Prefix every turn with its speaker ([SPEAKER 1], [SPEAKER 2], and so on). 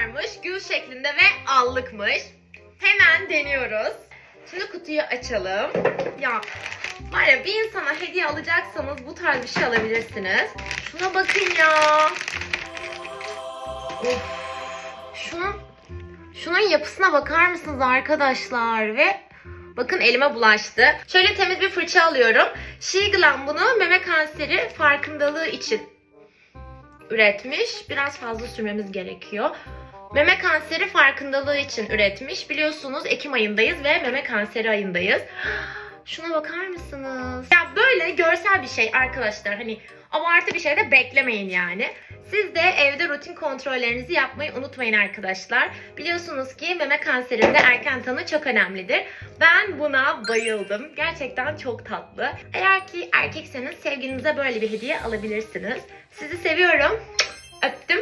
[SPEAKER 1] varmış. Gül şeklinde ve allıkmış. Hemen deniyoruz. Şimdi kutuyu açalım. Ya var ya, bir insana hediye alacaksanız bu tarz bir şey alabilirsiniz. Şuna bakın ya. Of. Şunun yapısına bakar mısınız arkadaşlar? Ve bakın elime bulaştı. Şöyle temiz bir fırça alıyorum. Shiglam bunu meme kanseri farkındalığı için üretmiş. Biraz fazla sürmemiz gerekiyor. Meme kanseri farkındalığı için üretmiş. Biliyorsunuz Ekim ayındayız ve meme kanseri ayındayız. Şuna bakar mısınız? Ya böyle görsel bir şey arkadaşlar. Hani abartı bir şey de beklemeyin yani. Siz de evde rutin kontrollerinizi yapmayı unutmayın arkadaşlar. Biliyorsunuz ki meme kanserinde erken tanı çok önemlidir. Ben buna bayıldım. Gerçekten çok tatlı. Eğer ki erkekseniz sevgilinize böyle bir hediye alabilirsiniz. Sizi seviyorum. Öptüm.